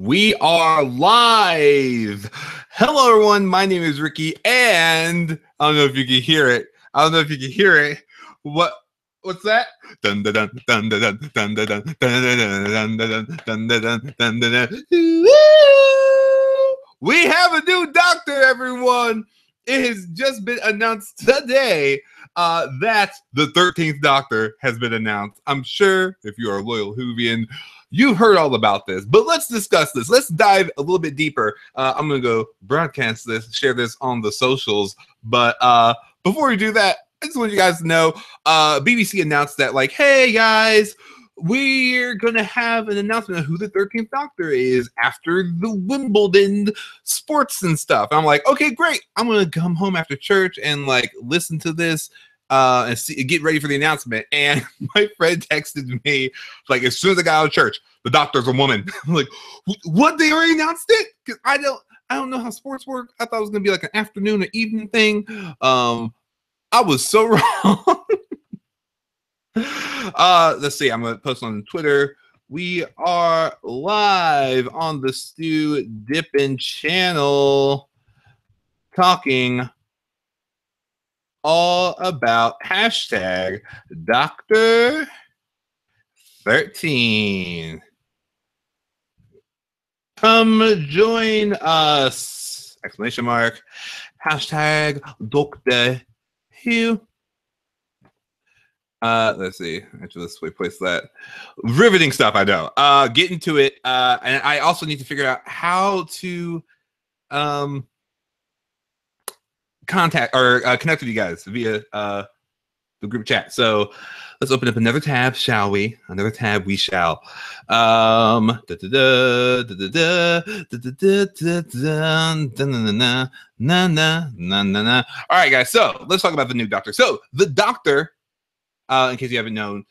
We are live. Hello, everyone. My name is Ricky, and I don't know if you can hear it. What's that? Dun dun dun dun dun dun dun dun dun dun dun dun dun. We have a new doctor, everyone. It has just been announced today that the 13th Doctor has been announced. I'm sure if you are a loyal Whovian, you've heard all about this, but let's discuss this. Let's dive a little bit deeper. I'm going to go broadcast this, share this on the socials. But before we do that, I just want you guys to know, BBC announced that, like, hey, guys, we're going to have an announcement of who the 13th Doctor is after the Wimbledon sports and stuff. And I'm like, okay, great. I'm going to come home after church and, like, listen to this. And get ready for the announcement. And my friend texted me, like, as soon as I got out of church, the doctor's a woman. I'm like, what? They already announced it? Because I don't know how sports work. I thought it was gonna be like an afternoon or evening thing. I was so wrong. Let's see. I'm gonna post on Twitter. We are live on the Stewdippin channel, talking all about hashtag Dr. 13. Come join us! Exclamation mark. Hashtag Dr. Who. Let's see. Actually, let's replace that. Riveting stuff, I know. Get into it. And I also need to figure out how to contact or connect with you guys via the group chat. So let's open up another tab, shall we? Another tab, we shall. All right, guys. So let's talk about the new Doctor. So the Doctor, in case you haven't known,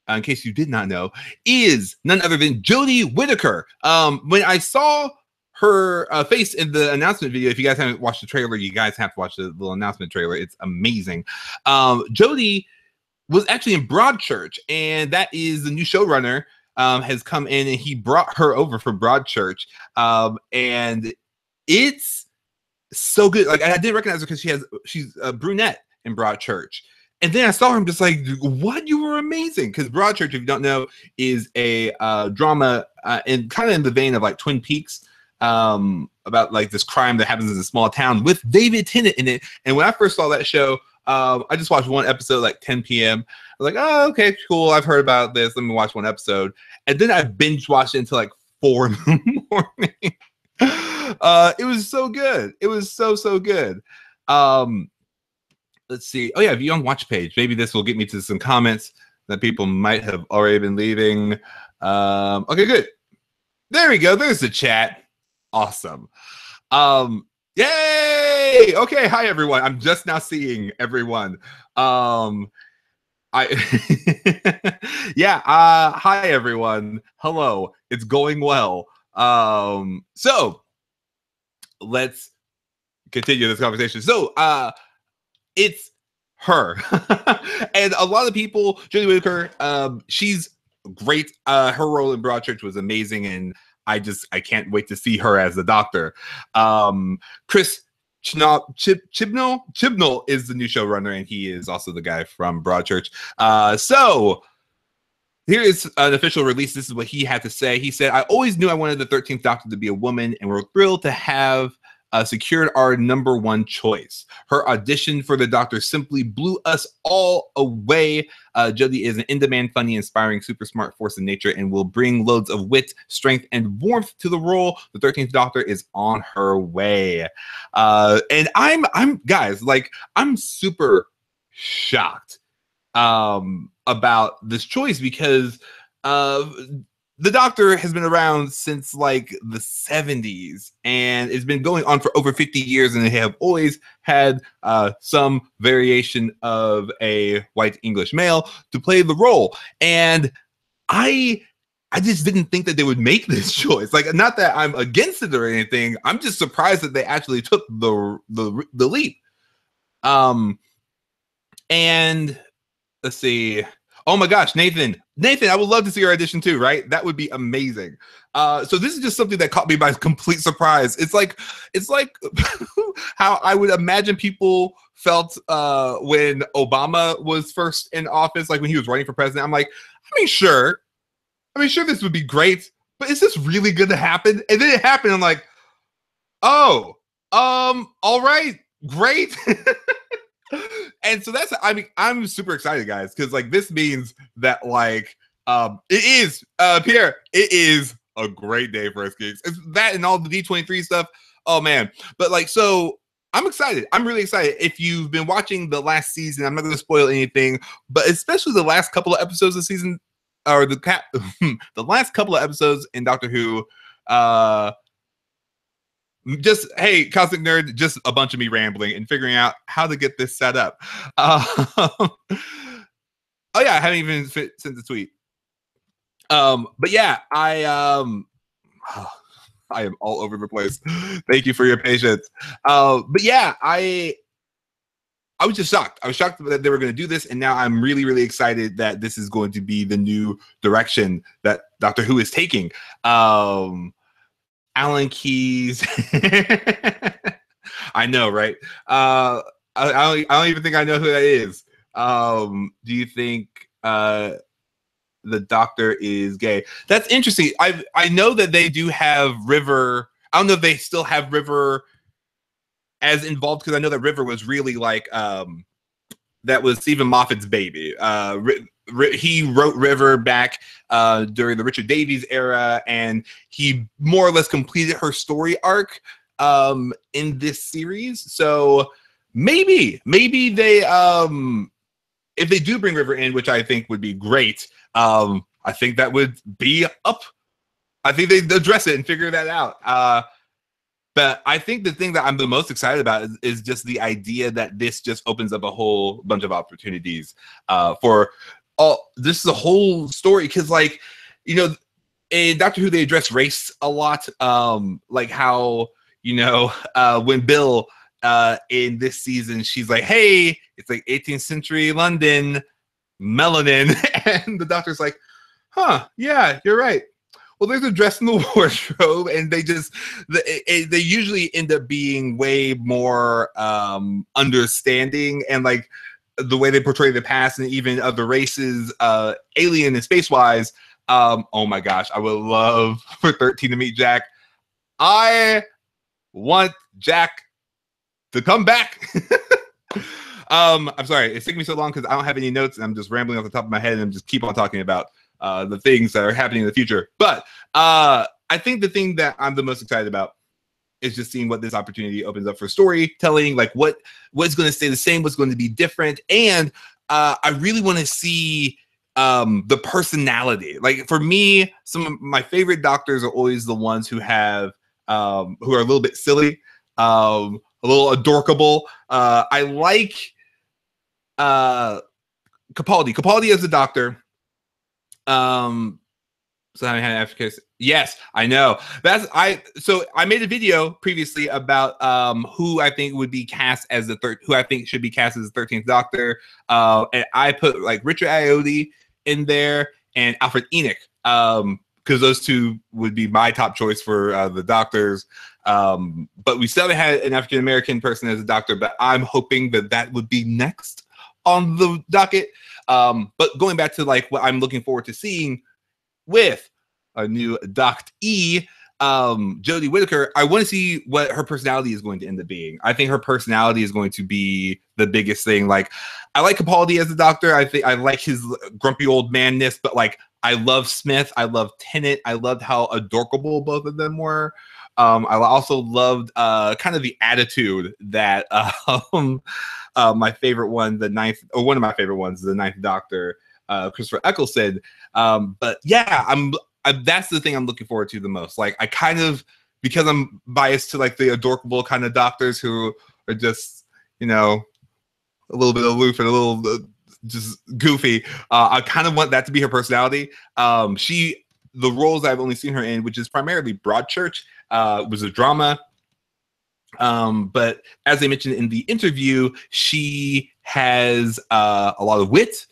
in case you did not know, is none other than Jodie Whittaker. When I saw her face in the announcement video, if you guys haven't watched the trailer, you guys have to watch the little announcement trailer. It's amazing. Jodie was actually in Broadchurch, and that is the new showrunner has come in, and he brought her over for Broadchurch, and it's so good. Like, I didn't recognize her because she's a brunette in Broadchurch. And then I saw her, I'm just like, what? You were amazing. Because Broadchurch, if you don't know, is a drama and kind of in the vein of like Twin Peaks, about like this crime that happens in a small town with David Tennant in it. And when I first saw that show, I just watched one episode like 10 p.m. I was like, oh, okay, cool. I've heard about this. Let me watch one episode. And then I binge watched it until like 4 in the morning. It was so good. It was so good. Let's see. Oh yeah, view on watch page. Maybe this will get me to some comments that people might have already been leaving. Okay, good. There we go. There's the chat. Awesome. Yay! Okay, hi everyone. I'm just now seeing everyone. Yeah, hi everyone. Hello. It's going well. So let's continue this conversation. So it's her. And a lot of people, Jodie Whittaker, she's great. Her role in Broadchurch was amazing, and I can't wait to see her as the Doctor. Chris Chibnall is the new showrunner, and he is also the guy from Broadchurch. So here is an official release. This is what he had to say. He said, I always knew I wanted the 13th Doctor to be a woman, and we're thrilled to have secured our #1 choice. Her audition for the Doctor simply blew us all away. Jodie is an in-demand, funny, inspiring, super smart force of nature and will bring loads of wit, strength, and warmth to the role. The 13th Doctor is on her way. And I'm guys, like, I'm super shocked about this choice because the Doctor has been around since like the 70s, and it's been going on for over 50 years, and they have always had some variation of a white English male to play the role. And I just didn't think that they would make this choice. Like, not that I'm against it or anything. I'm just surprised that they actually took the leap. And let's see. Oh my gosh, Nathan, I would love to see your audition too, right? That would be amazing. So this is just something that caught me by complete surprise. It's like how I would imagine people felt when Obama was first in office, like when he was running for president. I'm like, sure this would be great, but is this really going to happen? And then it happened. I'm like, oh, all right, great. And so that's, I'm super excited, guys, because like this means that like it is Pierre, it is a great day for us geeks. It's that and all the D23 stuff. Oh man, but like, so I'm excited. I'm really excited. If you've been watching the last season, I'm not going to spoil anything, but especially the last couple of episodes of season, or the last couple of episodes in Doctor Who. Just, hey, Cosmic Nerd, just a bunch of me rambling and figuring out how to get this set up. Oh yeah, I haven't even sent the tweet. But yeah, I am all over the place. Thank you for your patience. But yeah, I was just shocked. I was shocked that they were going to do this, and now I'm really, really excited that this is going to be the new direction that Doctor Who is taking. Alan Keyes. I know, right? I don't even think I know who that is. Do you think the Doctor is gay? That's interesting. I know that they do have River. I don't know if they still have River as involved, because I know that River was really like that was Stephen Moffat's baby. He wrote River back during the Richard Davies era, and he more or less completed her story arc in this series. So maybe they if they do bring River in, which I think would be great, I think that would be up. I think they'd address it and figure that out. But I think the thing that I'm the most excited about is just the idea that this just opens up a whole bunch of opportunities for all. This is a whole story, because, like, you know, in Doctor Who they address race a lot, like how, you know, when Bill in this season, she's like, hey, it's like 18th century London, melanin, and the Doctor's like, huh, yeah, you're right. Well, there's a dress in the wardrobe, and they usually end up being way more understanding, and like the way they portray the past and even other races, alien and space wise. Oh my gosh, I would love for 13 to meet Jack. I want Jack to come back. I'm sorry, it's taking me so long because I don't have any notes and I'm just rambling off the top of my head, and I'm just keep on talking about the things that are happening in the future. But I think the thing that I'm the most excited about is just seeing what this opportunity opens up for storytelling, like what's going to stay the same, what's going to be different. And I really want to see the personality. Like for me, some of my favorite Doctors are always the ones who have who are a little bit silly, a little adorkable. I like Capaldi as a Doctor. So I had Africa. Yes, I know. So I made a video previously about who I think would be cast as who I think should be cast as the 13th Doctor. And I put like Richard Ayoade in there and Alfred Enoch, because those two would be my top choice for the Doctors. But we still haven't had an African American person as a Doctor, but I'm hoping that would be next on the docket. But going back to like what I'm looking forward to seeing with a new Doct E, Jodie Whittaker, I want to see what her personality is going to end up being. I think her personality is going to be the biggest thing. Like, I like Capaldi as a Doctor. I think I like his grumpy old manness, but like, I love Smith. I love Tennant. I loved how adorkable both of them were. I also loved kind of the attitude that my favorite one, one of my favorite ones, the Ninth Doctor, Christopher Eccleston. But yeah, that's the thing I'm looking forward to the most. Like, I kind of, because I'm biased to like the adorkable kind of Doctors who are just, you know, a little bit aloof and a little just goofy. I kind of want that to be her personality. The roles I've only seen her in, which is primarily Broadchurch, was a drama. But as I mentioned in the interview, she has a lot of wit,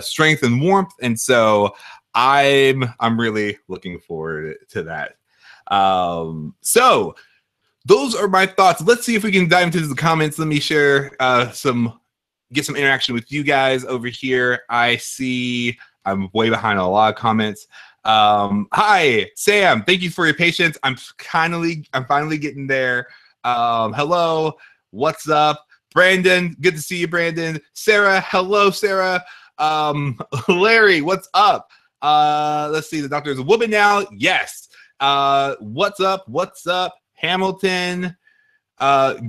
strength, and warmth. And so I'm really looking forward to that. So those are my thoughts. Let's see if we can dive into the comments. Let me share get some interaction with you guys over here. I see I'm way behind on a lot of comments. Hi, Sam. Thank you for your patience. I'm finally getting there. Hello. What's up? Brandon, good to see you, Brandon. Sarah, hello, Sarah. Larry, what's up? Let's see, the doctor is a woman now. Yes. What's up? What's up? Hamilton.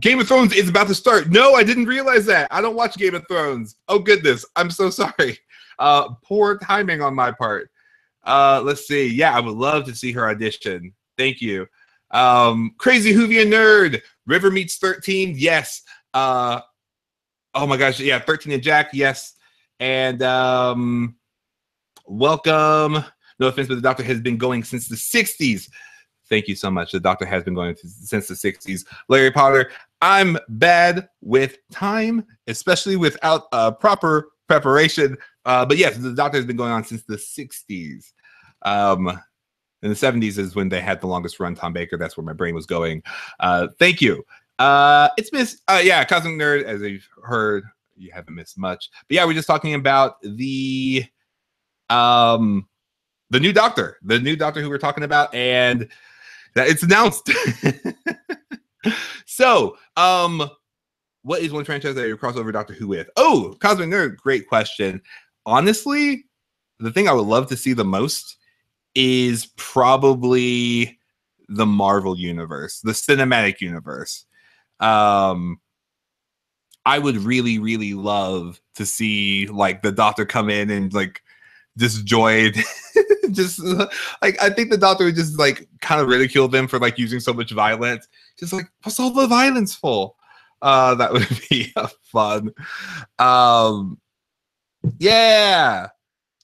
Game of Thrones is about to start. No, I didn't realize that. I don't watch Game of Thrones. Oh, goodness. I'm so sorry. Poor timing on my part. Let's see. Yeah, I would love to see her audition. Thank you. Crazy Whovian Nerd. River meets 13. Yes. Oh my gosh. Yeah, 13 and Jack. Yes. And welcome. No offense, but the doctor has been going since the 60s. Thank you so much. The doctor has been going since the 60s. Larry Potter, I'm bad with time, especially without proper preparation. But yes, the doctor has been going on since the 60s. In the 70s is when they had the longest run, Tom Baker. That's where my brain was going. Thank you. It's Miss, yeah, Cosmic Nerd, as you've heard, you haven't missed much. But yeah, we're just talking about the new doctor who we're talking about, and that it's announced. So, what is one franchise that you crossover Doctor Who with? Oh, Cosmic Nerd, great question. Honestly, the thing I would love to see the most is probably the Marvel universe, the cinematic universe. I would really, really love to see like the Doctor come in and like disjoined. Just like I think the Doctor would just like kind of ridicule them for like using so much violence. Just like, what's all the violence for? That would be fun. Yeah.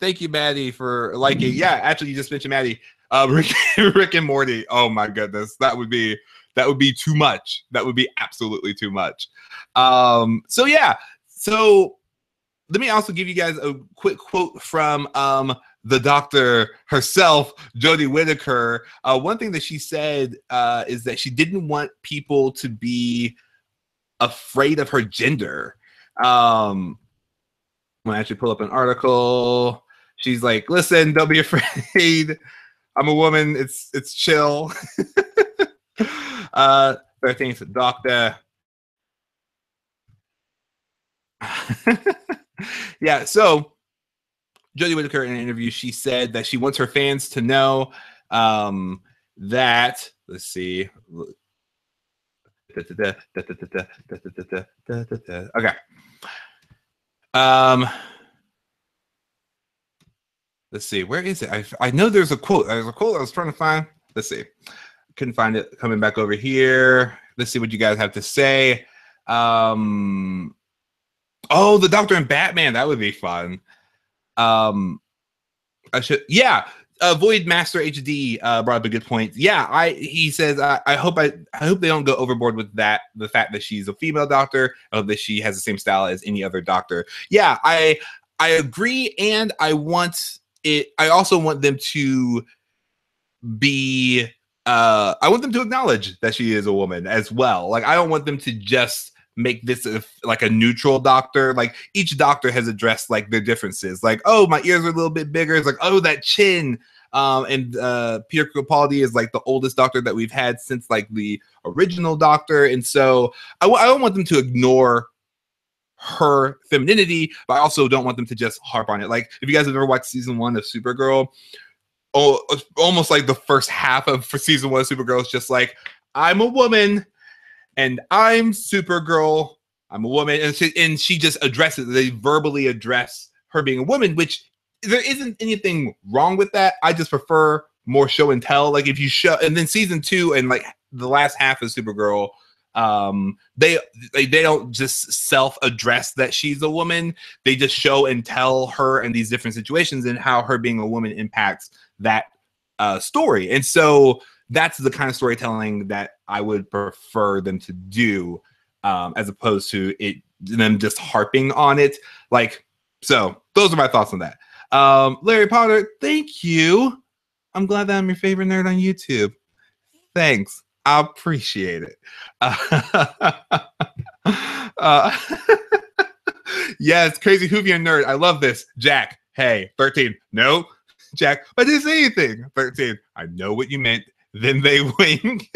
Thank you, Maddie, for liking. Yeah, actually, you just mentioned Maddie. Rick and Morty. Oh my goodness, that would be too much. That would be absolutely too much. So yeah. So let me also give you guys a quick quote from the doctor herself, Jodie Whittaker. One thing that she said is that she didn't want people to be afraid of her gender. I'm gonna actually pull up an article. She's like, listen, don't be afraid. I'm a woman. It's chill. 13th Doctor. Yeah, so Jodie Whittaker in an interview, she said that she wants her fans to know that, let's see. Okay. Let's see. Where is it? I know there's a quote. There's a quote I was trying to find. Let's see. Couldn't find it. Coming back over here. Let's see what you guys have to say. Oh, the Doctor and Batman. That would be fun. I should. Yeah. Void Master HD brought up a good point. Yeah, he says I hope they don't go overboard with that. The fact that she's a female doctor, I hope that she has the same style as any other doctor. Yeah, I agree, and I want it. I also want them to be. I want them to acknowledge that she is a woman as well. Like I don't want them to just make this like a neutral doctor. Like each doctor has addressed like their differences. Like, oh, my ears are a little bit bigger. It's like, oh, that chin. And Peter Capaldi is like the oldest doctor that we've had since like the original Doctor. And so I don't want them to ignore her femininity, but I also don't want them to just harp on it. Like if you guys have ever watched season 1 of Supergirl, almost like the first half of for season 1 of Supergirl is just like, I'm a woman and I'm Supergirl. I'm a woman. And she just addresses, they verbally address her being a woman, which there isn't anything wrong with that. I just prefer more show and tell. Like if you show, and then season 2 and like the last half of Supergirl, they don't just self-address that she's a woman. They just show and tell her in these different situations and how her being a woman impacts that story. And so that's the kind of storytelling that I would prefer them to do, as opposed to them just harping on it. Like, so those are my thoughts on that. Larry Potter, thank you. I'm glad that I'm your favorite nerd on YouTube. Thanks. I appreciate it. Yes, Crazy Hoovian Nerd. I love this. Jack, hey, 13. No. Jack, I didn't say anything. 13. I know what you meant. Then they wink.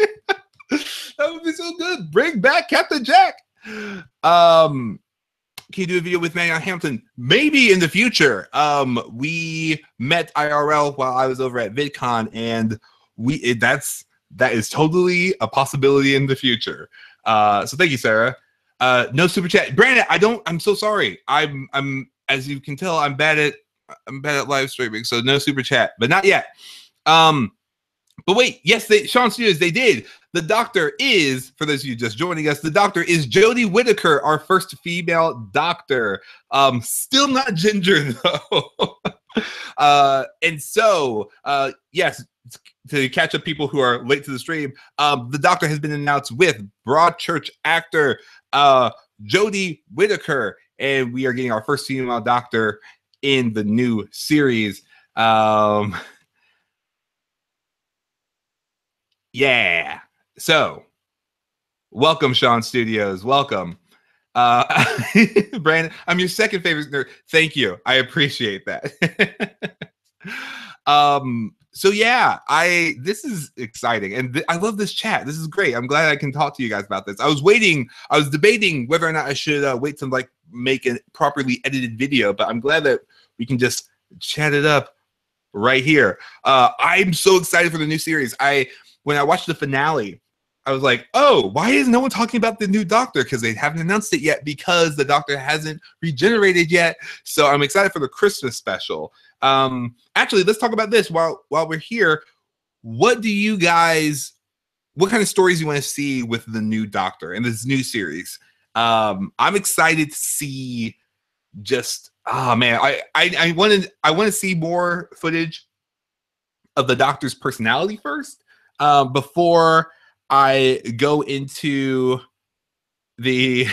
That would be so good. Bring back Captain Jack. Can you do a video with Marion Hampton? Maybe in the future. We met IRL while I was over at VidCon, and that is totally a possibility in the future. So thank you, Sarah. No super chat. Brandon, I'm so sorry. I'm as you can tell, I'm bad at live streaming, so no super chat, but not yet. But wait, yes, Sean Studios, they did. The doctor is, for those of you just joining us, the doctor is Jodie Whittaker, our first female doctor. Still not ginger though. And so, yes, to catch up people who are late to the stream, the doctor has been announced with Broadchurch actor Jodie Whittaker, and we are getting our first female doctor in the new series. Yeah. So, welcome, Sean Studios. Welcome. Brandon, I'm your second favorite nerd. Thank you. I appreciate that. So yeah, this is exciting, and I love this chat. This is great. I'm glad I can talk to you guys about this. I was debating whether or not I should wait to like make a properly edited video, but I'm glad that we can just chat it up right here. I'm so excited for the new series. When I watched the finale, I was like, oh, why is no one talking about the new Doctor? Because they haven't announced it yet, because the Doctor hasn't regenerated yet. So I'm excited for the Christmas special. Actually, let's talk about this while we're here. What kind of stories you want to see with the new Doctor in this new series? I'm excited to see just, oh man, I want to see more footage of the Doctor's personality first. Before I go into the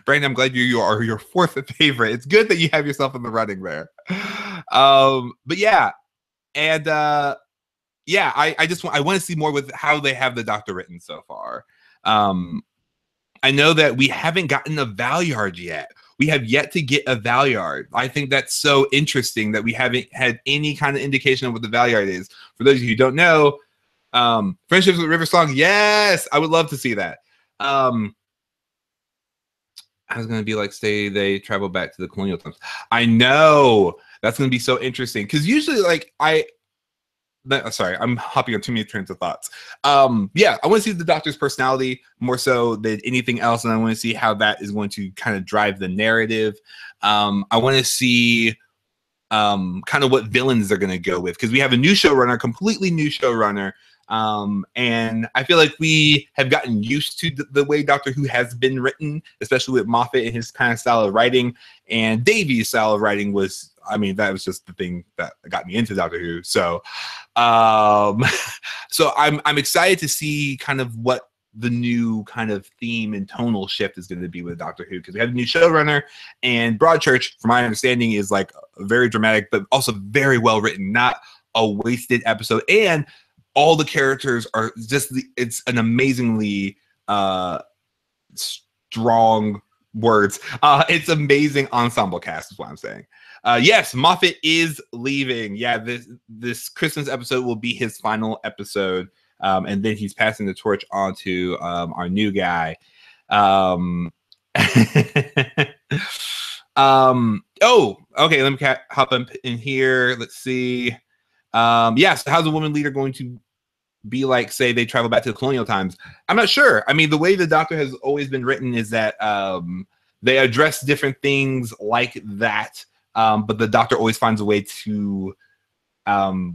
Brandon, I'm glad you are your fourth favorite. It's good that you have yourself in the running there. But yeah, and yeah, I want to see more with how they have the Doctor written so far. I know that we haven't gotten a Valyard yet. We have yet to get a Valyard. I think that's so interesting that we haven't had any kind of indication of what the Valyard is. For those of you who don't know, Friendships with River Song, yes, I would love to see that. I was going to be like, say they travel back to the colonial times. I know. That's going to be so interesting. Because usually, like, sorry, I'm hopping on too many trains of thoughts. Yeah, I want to see the Doctor's personality more so than anything else, and I want to see how that is going to kind of drive the narrative. I want to see kind of what villains they're going to go with, because we have a new showrunner, completely new showrunner, and I feel like we have gotten used to the way Doctor Who has been written, especially with Moffat and his kind of style of writing, and Davies' style of writing was, I mean, that was just the thing that got me into Doctor Who. So, so I'm excited to see kind of what the new kind of theme and tonal shift is going to be with Doctor Who, because we have a new showrunner, and Broadchurch, from my understanding, is like very dramatic, but also very well written, not a wasted episode. And all the characters are just it's an amazingly strong words. It's amazing ensemble cast is what I'm saying. Yes, Moffat is leaving. Yeah, this Christmas episode will be his final episode, and then he's passing the torch on to our new guy. Oh, okay. Let me hop up in here. Let's see. Yeah, so how's a woman leader going to be like, say they travel back to the colonial times? I'm not sure. I mean, the way the Doctor has always been written is that they address different things like that. But the Doctor always finds a way to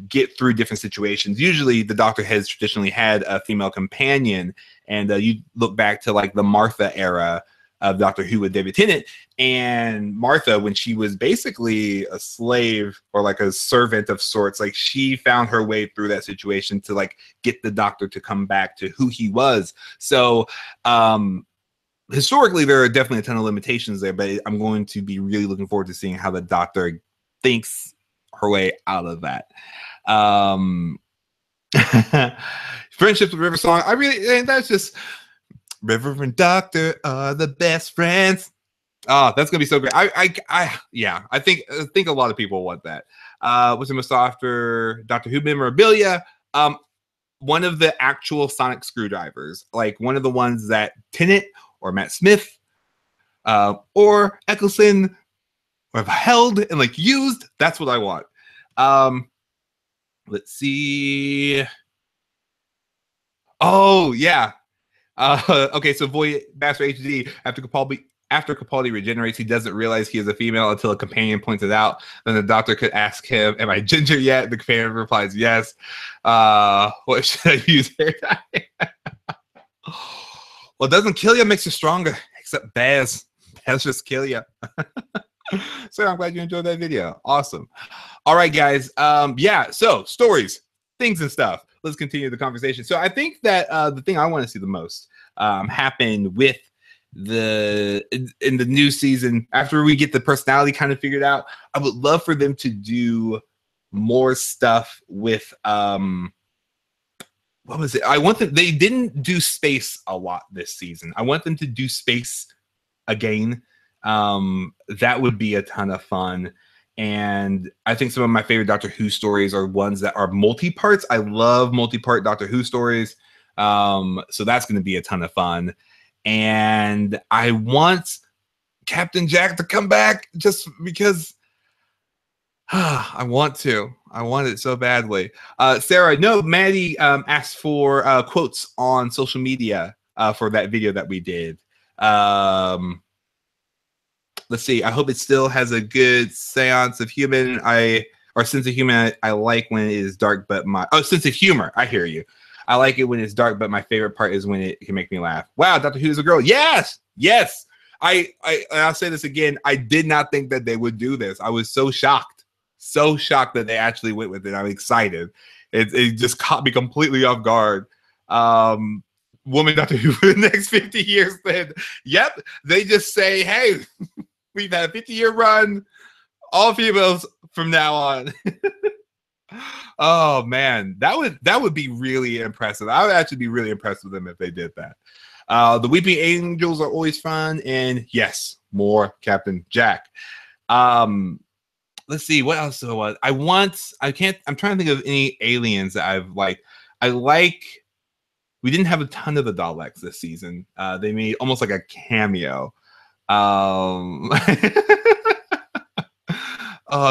get through different situations. Usually the Doctor has traditionally had a female companion, and you look back to like the Martha era of Doctor Who with David Tennant, and Martha, when she was basically a slave or like a servant of sorts, like she found her way through that situation to like get the Doctor to come back to who he was. So historically, there are definitely a ton of limitations there, but I'm going to be really looking forward to seeing how the Doctor thinks her way out of that. Friendships with River Song, that's just River and Doctor are the best friends. Oh, that's gonna be so great. Yeah, I think a lot of people want that. What's the most after Doctor Who memorabilia? One of the actual sonic screwdrivers, like one of the ones that Tennant or Matt Smith or Eccleston have held and like used. That's what I want. Let's see. Oh yeah. Okay, so Void Master HD, after Capaldi regenerates, he doesn't realize he is a female until a companion points it out. Then the Doctor could ask him, "Am I ginger yet?" The companion replies, "Yes." What should I use here? Well, it doesn't kill you, it makes you stronger. Except Baz. Baz just kill you. So I'm glad you enjoyed that video. Awesome. All right, guys. Yeah, so stories, things and stuff. Let's continue the conversation. So I think that the thing I want to see the most happen with in the new season, after we get the personality kind of figured out, I would love for them to do more stuff with what was it? I want them, they didn't do space a lot this season. I want them to do space again. That would be a ton of fun. And I think some of my favorite Doctor Who stories are ones that are multi-parts. I love multi-part Doctor Who stories. So that's going to be a ton of fun. And I want Captain Jack to come back just because I want it so badly. Sarah, no, Maddie asked for quotes on social media for that video that we did. Let's see. I hope it still has a good sense of humor. Sense of humor. I like when it is dark, but sense of humor. I hear you. I like it when it's dark, but my favorite part is when it can make me laugh. Wow, Doctor Who is a girl. Yes. I'll say this again. I did not think that they would do this. I was so shocked that they actually went with it. I'm excited. It just caught me completely off guard. Woman Doctor Who for the next 50 years. Then, yep, they just say, hey. We've had a 50-year run, all females from now on. Oh man, that would be really impressive. I would actually be really impressed with them if they did that. The Weeping Angels are always fun, and yes, more Captain Jack. Let's see what else do I want. I'm trying to think of any aliens that I've liked. We didn't have a ton of the Daleks this season. They made almost like a cameo. Oh,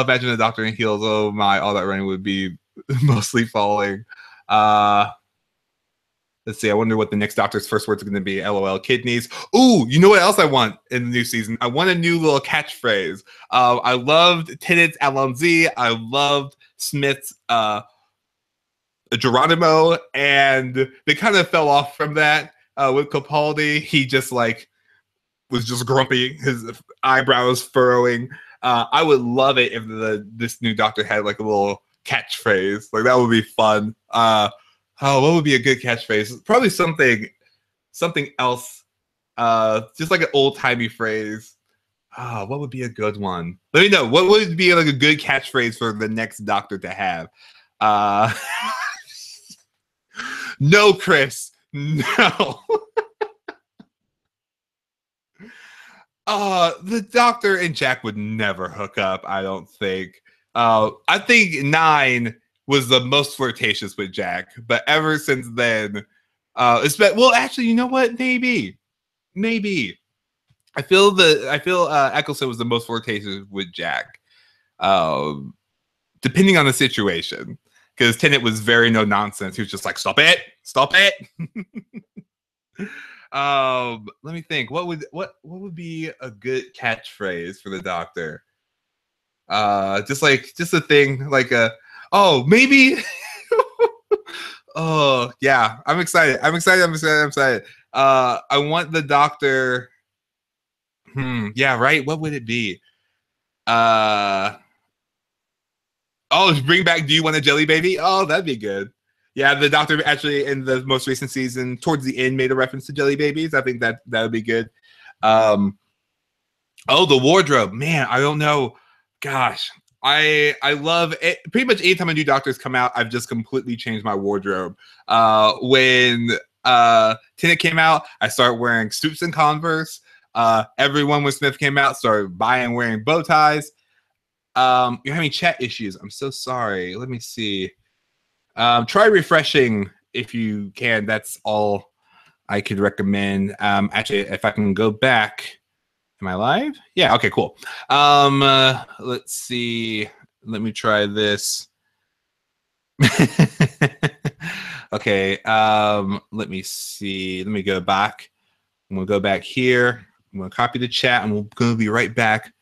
imagine a Doctor in heels. Oh my, all that running would be mostly falling. Let's see. I wonder what the next Doctor's first words are going to be. LOL, kidneys. Ooh, you know what else I want in the new season? I want a new little catchphrase. I loved Tennant's Alonzi. I loved Smith's Geronimo, and they kind of fell off from that with Capaldi. He just was just grumpy, his eyebrows furrowing. I would love it if this new Doctor had like a little catchphrase. Like that would be fun. What would be a good catchphrase? Probably something else. Just like an old timey phrase. What would be a good one? Let me know. What would be like a good catchphrase for the next Doctor to have? No, Chris. No. The Doctor and Jack would never hook up, I don't think. I think 9 was the most flirtatious with Jack, but ever since then, well, actually, you know what? Maybe. I feel Eccleston was the most flirtatious with Jack, depending on the situation. Because Tennant was very no nonsense. He was just like, stop it. Let me think. What would be a good catchphrase for the Doctor? Just a thing like maybe. Oh yeah, I'm excited. I want the Doctor. Yeah, right. What would it be? Bring back. Do you want a jelly baby? Oh, that'd be good. Yeah, the doctor actually in the most recent season, towards the end, made a reference to jelly babies. I think that would be good. Oh, the wardrobe, man. I don't know. Gosh, I love it. Pretty much anytime a new doctor's come out, I've just completely changed my wardrobe. When Tenet came out, I started wearing suits and Converse. Everyone when Smith came out started buying and wearing bow ties. You're having chat issues. I'm so sorry. Let me see. Try refreshing if you can. That's all I could recommend. Actually, if I can go back. Am I live? Yeah, okay, cool. Let's see. Let me try this. Okay, let me see. Let me go back. I'm gonna go back here. I'm gonna copy the chat and we're gonna be right back.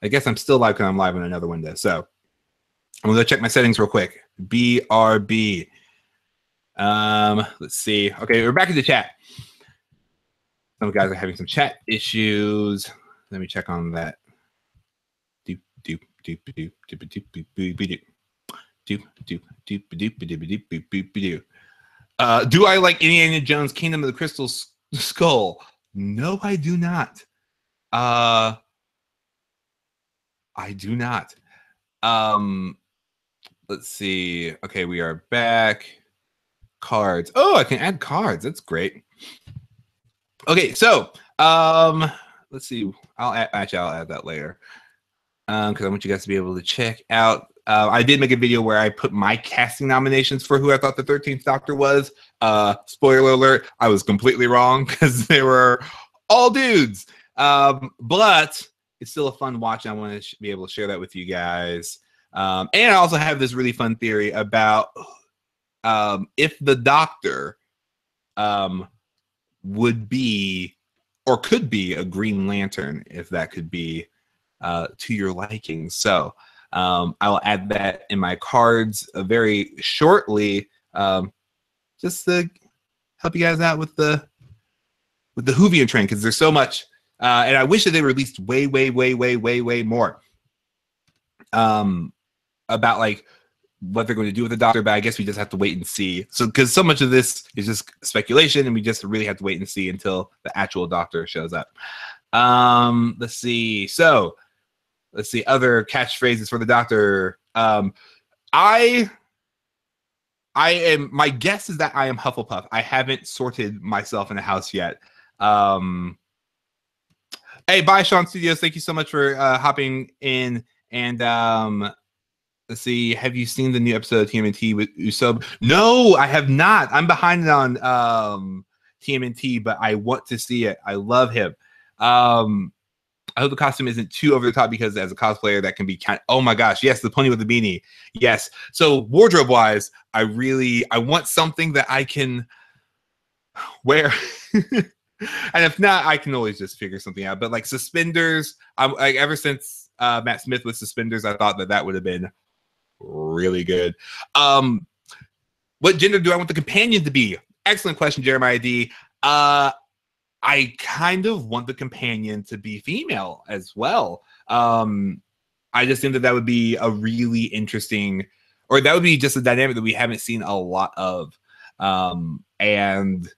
I guess I'm still live because I'm live in another window. So I'm gonna go check my settings real quick. BRB. Let's see. Okay, we're back in the chat. Some guys are having some chat issues. Let me check on that. Do I like Indiana Jones Kingdom of the Crystal Skull? No, I do not. I do not. Let's see. Okay, we are back. Cards. Oh, I can add cards. That's great. Okay, so let's see. I'll add that later because I want you guys to be able to check out. I did make a video where I put my casting nominations for who I thought the 13th Doctor was. Spoiler alert, I was completely wrong because they were all dudes. But it's still a fun watch. And I want to be able to share that with you guys. And I also have this really fun theory about if the Doctor would be or could be a Green Lantern, if that could be to your liking. So I will add that in my cards very shortly, just to help you guys out with the Whovian train, because there's so much, and I wish that they released way more about like what they're going to do with the Doctor, but I guess we just have to wait and see. So, because so much of this is just speculation, and we just really have to wait and see until the actual Doctor shows up. Let's see. So, let's see other catchphrases for the Doctor. I am. My guess is that I am Hufflepuff. I haven't sorted myself in the house yet. Hey, bye, Sean Studios. Thank you so much for hopping in. And let's see. Have you seen the new episode of TMNT with Usopp? No, I have not. I'm behind on TMNT, but I want to see it. I love him. I hope the costume isn't too over the top, because as a cosplayer, that can be kind of, oh my gosh, yes, the pony with the beanie. Yes. So wardrobe wise, I want something that I can wear. And if not, I can always just figure something out. But like suspenders, like ever since Matt Smith with suspenders, I thought that would have been really good. What gender do I want the companion to be? Excellent question, Jeremiah D. I kind of want the companion to be female as well. I just think that would be a really interesting, or that would be just a dynamic that we haven't seen a lot of. And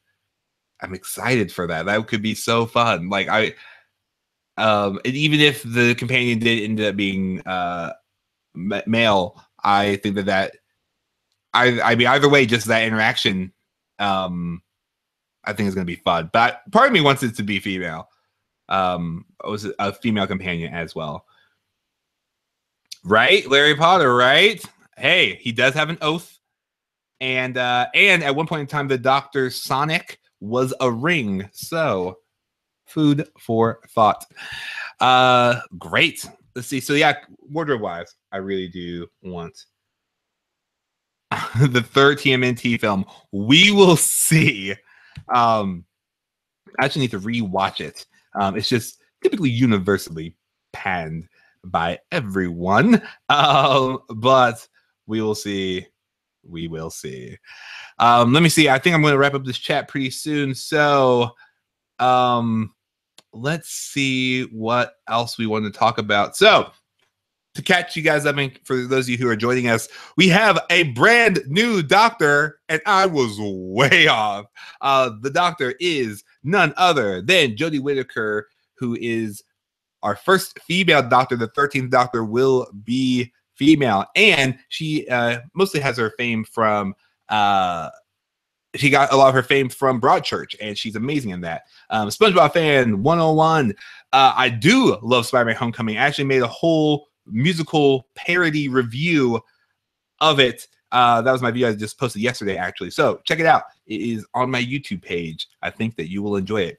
I'm excited for that. That could be so fun. Like and even if the companion did end up being male, I think that I mean, either way, just that interaction, I think is going to be fun. But part of me wants it to be female. Was a female companion as well, right? Larry Potter, right? Hey, he does have an oath, and at one point in time, the Dr. Sonic was a ring. So, food for thought. Great. Let's see. So yeah, wardrobe wise, I really do want the third TMNT film. We will see. I actually need to rewatch it. It's just typically universally panned by everyone. But we will see. We will see. Let me see. I think I'm going to wrap up this chat pretty soon. So let's see what else we want to talk about. So to catch you guys up, and for those of you who are joining us, we have a brand new doctor, and I was way off. The doctor is none other than Jodie Whittaker, who is our first female doctor. The 13th doctor will be female, and she mostly has her fame from she got a lot of her fame from Broadchurch, and she's amazing in that. SpongeBob fan 101. I do love Spider-Man Homecoming. I actually made a whole musical parody review of it. That was my video I just posted yesterday, actually. So check it out. It is on my YouTube page. I think that you will enjoy it.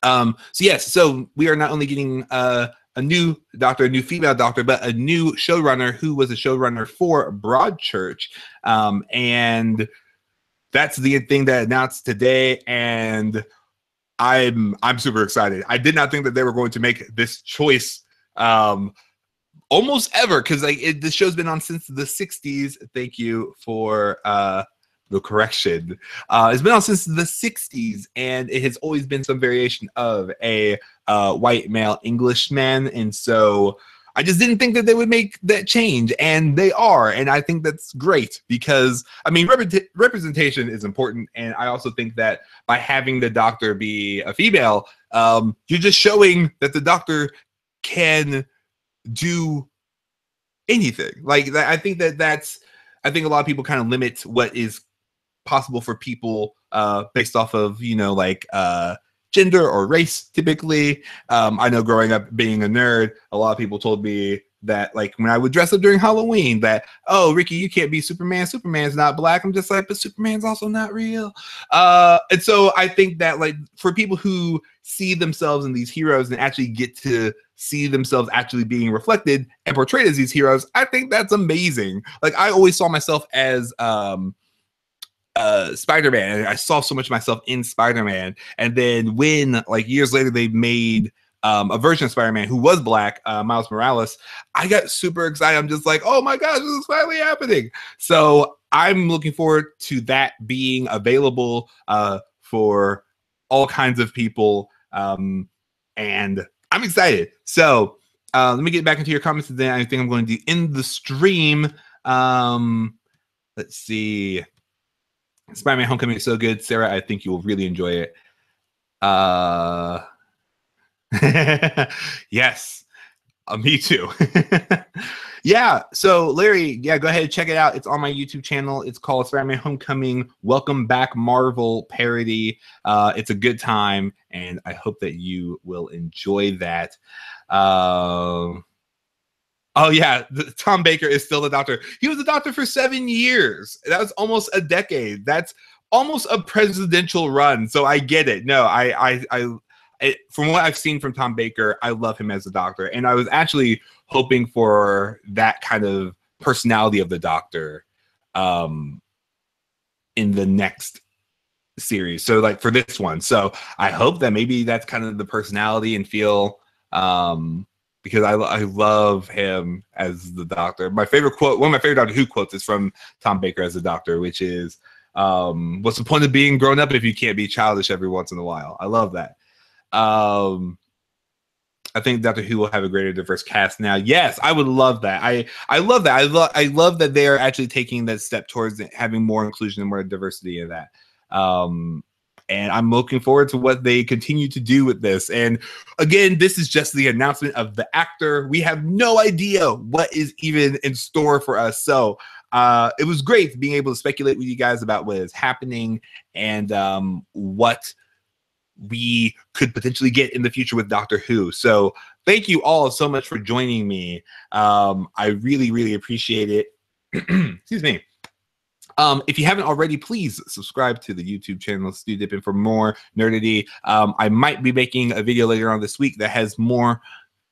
So yes, so we are not only getting a new doctor, a new female doctor, but a new showrunner who was a showrunner for Broadchurch. And that's the thing that announced today, and I'm super excited. I did not think that they were going to make this choice almost ever, because like this show's been on since the 60s. Thank you for the correction. It's been on since the 60s, and it has always been some variation of a white male Englishman, and so I just didn't think that they would make that change, and they are, and I think that's great, because I mean representation is important, and I also think that by having the doctor be a female, you're just showing that the doctor can do anything. Like I think I think a lot of people kind of limit what is possible for people based off of, you know, like gender or race typically. I know growing up being a nerd, a lot of people told me that, like, when I would dress up during Halloween, that, oh, Ricky, you can't be Superman. Superman's not black. I'm just like, but Superman's also not real. And so I think that, like, for people who see themselves in these heroes and actually get to see themselves actually being reflected and portrayed as these heroes, I think that's amazing. Like, I always saw myself as Spider-Man, and I saw so much of myself in Spider-Man, and then when, like, years later they made a version of Spider-Man who was black, Miles Morales, I got super excited. I'm just like, oh my gosh, this is finally happening. So I'm looking forward to that being available for all kinds of people, and I'm excited. So let me get back into your comments, and then I think I'm going to end the stream. Let's see. Spider-Man Homecoming is so good, Sarah. I think you will really enjoy it. Yes, me too. Yeah, so Larry, yeah, go ahead and check it out. It's on my YouTube channel. It's called Spider-Man Homecoming Welcome Back Marvel Parody. It's a good time, and I hope that you will enjoy that. Oh yeah, Tom Baker is still the doctor. He was the doctor for 7 years. That was almost a decade. That's almost a presidential run. So I get it. No, from what I've seen from Tom Baker, I love him as a doctor, and I was actually hoping for that kind of personality of the doctor in the next series. So like for this one, so I hope that maybe that's kind of the personality and feel. Because I love him as the doctor. My favorite quote, one of my favorite Doctor Who quotes, is from Tom Baker as a doctor, which is, what's the point of being grown up if you can't be childish every once in a while? I love that. I think Doctor Who will have a greater diverse cast now. Yes, I would love that. I love that. I love that they're actually taking that step towards having more inclusion and more diversity in that. And I'm looking forward to what they continue to do with this. And again, this is just the announcement of the actor. We have no idea what is even in store for us. So it was great being able to speculate with you guys about what is happening and what we could potentially get in the future with Doctor Who. So thank you all so much for joining me. I really, really appreciate it. Excuse me. If you haven't already, please subscribe to the YouTube channel Stewdippin for more nerdity. I might be making a video later on this week that has more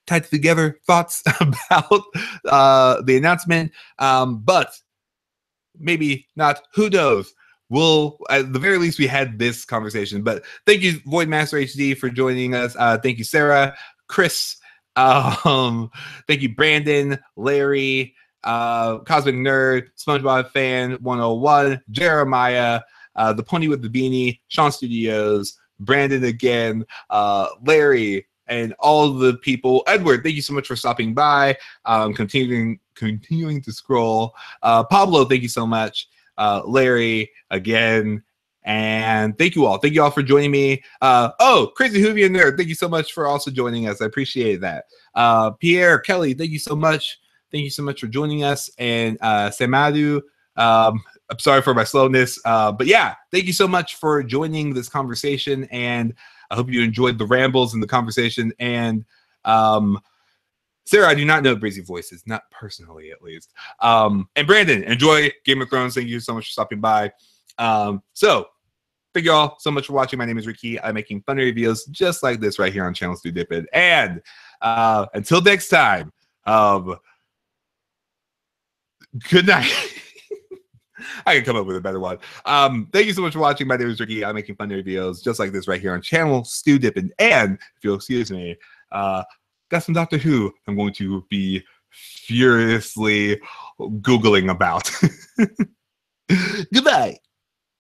tied together thoughts about the announcement, but maybe not. Who knows? We'll, at the very least, we had this conversation. But thank you, Voidmaster HD, for joining us. Thank you, Sarah, Chris. Thank you, Brandon, Larry, Cosmic Nerd, SpongeBob Fan 101, Jeremiah, the Pony with the Beanie, Sean Studios, Brandon again, Larry, and all the people. Edward, thank you so much for stopping by. Continuing to scroll. Pablo, thank you so much. Larry, again. And thank you all. Thank you all for joining me. Oh, Crazy Hoovian Nerd, thank you so much for also joining us. I appreciate that. Pierre, Kelly, thank you so much. Thank you so much for joining us. And Samadu, I'm sorry for my slowness. But yeah, thank you so much for joining this conversation. And I hope you enjoyed the rambles and the conversation. And Sarah, I do not know Breezy Voices, not personally at least. And Brandon, enjoy Game of Thrones. Thank you so much for stopping by. So thank you all so much for watching. My name is Ricky. I'm making fun videos just like this right here on channel Stewdippin. And until next time, good night. I can come up with a better one. Thank you so much for watching. My name is Ricky. I'm making fun videos just like this right here on channel Stewdippin. And if you'll excuse me, got some Doctor Who I'm going to be furiously Googling about. Goodbye.